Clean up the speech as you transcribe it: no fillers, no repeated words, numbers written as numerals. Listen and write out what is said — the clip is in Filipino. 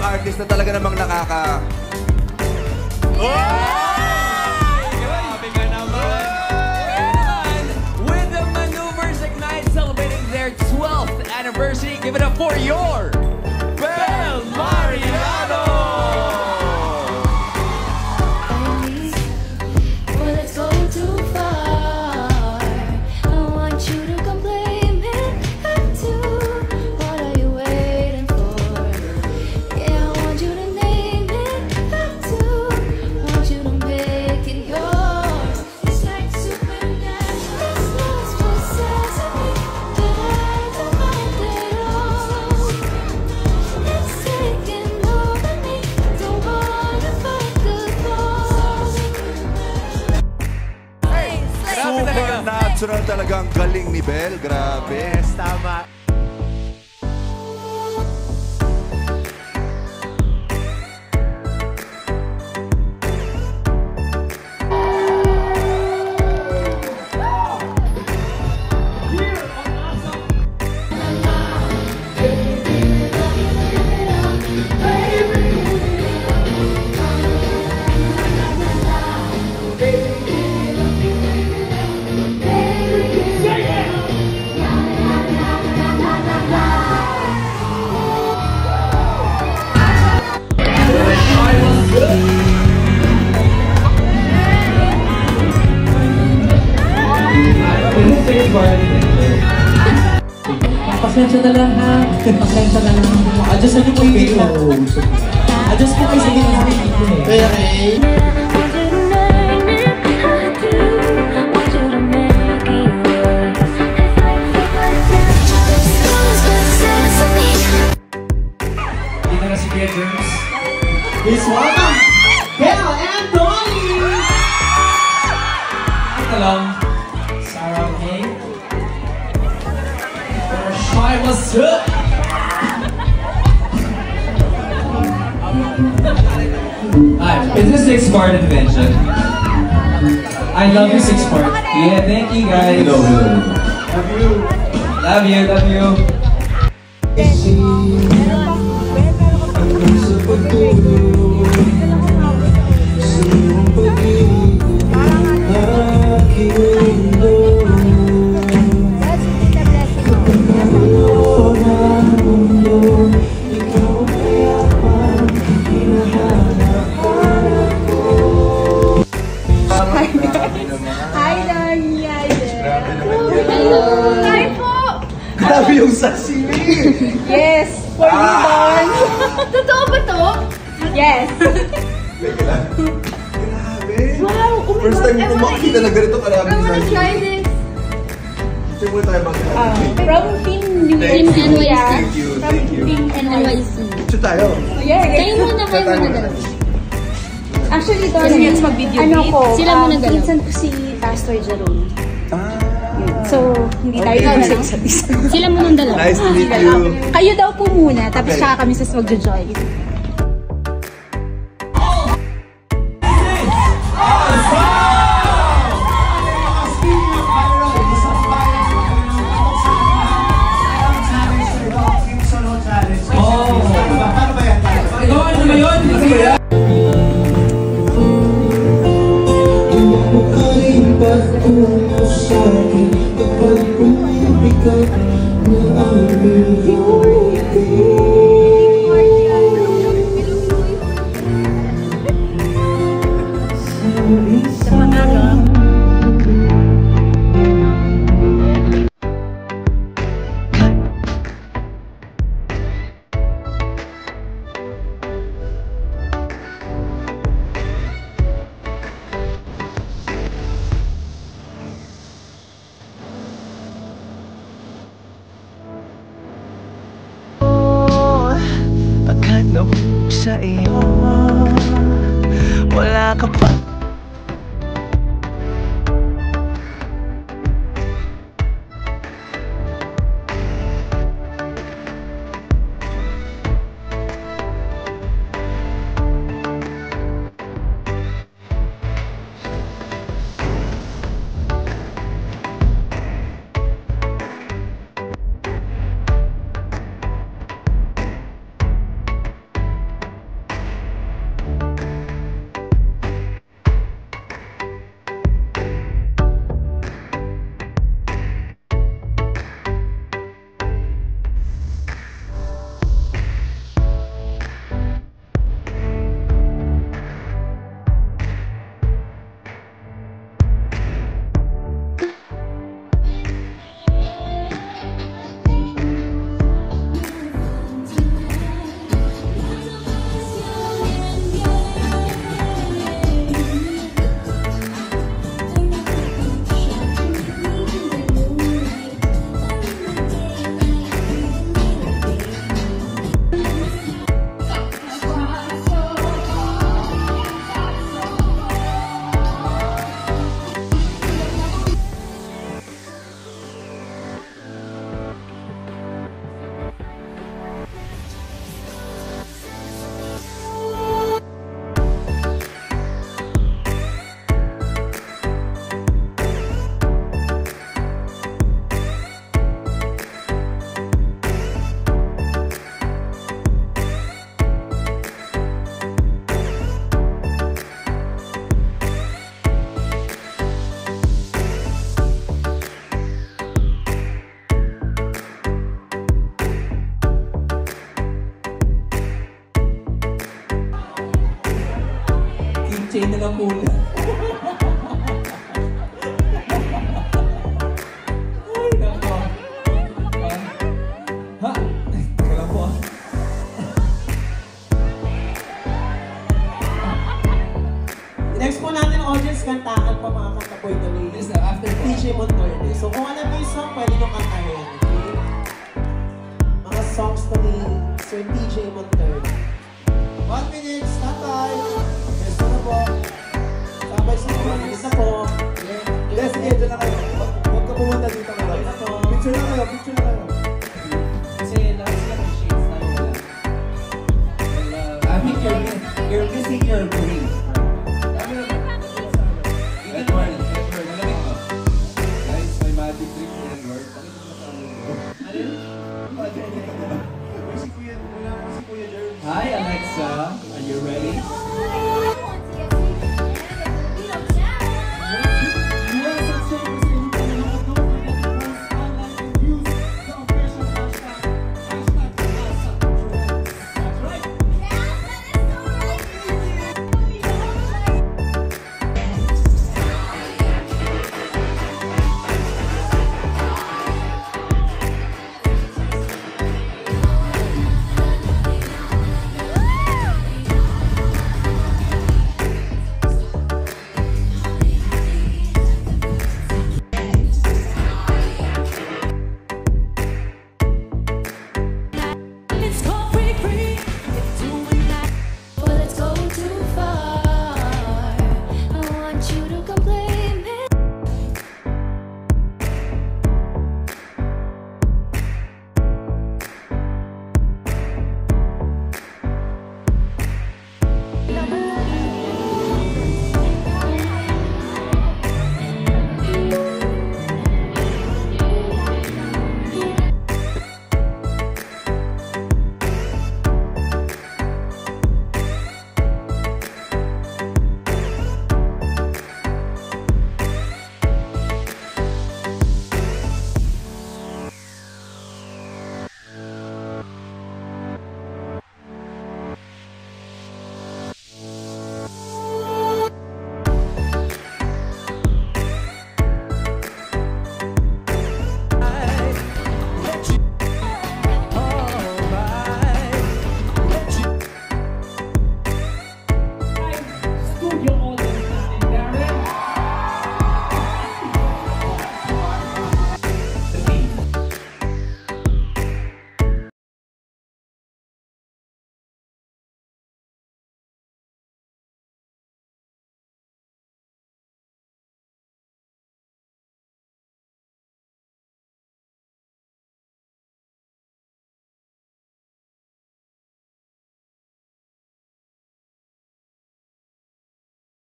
mga artist na talaga namang nakaka... Grabe ka naman! With the Maneuvers Ignite celebrating their 12th anniversary, give it up for your Bel Mariano! Supernatural talagang galing ni Bel. Grabe. Yes, tama. Pasensya na lang ha. Pasensya na lang. Adjust na po yung video. Adjust po kayo sa video. Okay. Dito na si Kuya James. Please welcome Bel and Donnie! Ito lang. Sarah May. Hi, what's up? Hi, is this Six Part Invention? I love you, Six Part. Yeah, thank you guys. Hello. Love you, love you. Grabe yung sashimi! Yes! For you, Don! Totoo ba to? Yes! Teka lang. Grabe! Wow! Oh my First God, time ko I wanna makakita na ganito karami I wanna sashimi. try this! Saan muna tayo mag-happy? From Team New Thank you. NYC. Thank you, thank you. Team NYC. Picture tayo. Yes! Kayo muna dalawa. Actually, Don, mag-video ano ko, Sila muna dalawa. pinsan ko si Pastor Jerome. Ah. So, hindi tayo Okay. sa isa. Sila muna dalawa. Nice to meet you. Kayo daw po muna, tapos Okay. saka kami sa magjo-join. Akala ko sa iyo wala ka pa. na pool. Ay, nako. Ha? Teka lang po. Next po natin ang audience kantahan pa mga kanta po ito ni This na, after po. DJ Montorde. So kung alam mo yung song, pwede nyo kantahin. Okay? Mga songs to ni Sir DJ Montorde. 1 minute, standby. Yes, na po. Standby sa 1 minute na po. Yes, sige, dyan na kayo. Huwag ka pumunta dito kayo. Okay na po. Picture na kayo, picture na kayo. Kasi lakas lang yung shades tayo wala. I think you're missing your breeze. Edward, malamig mo. Guys, may magic trick ni Edward. Hi Alexa, are you ready?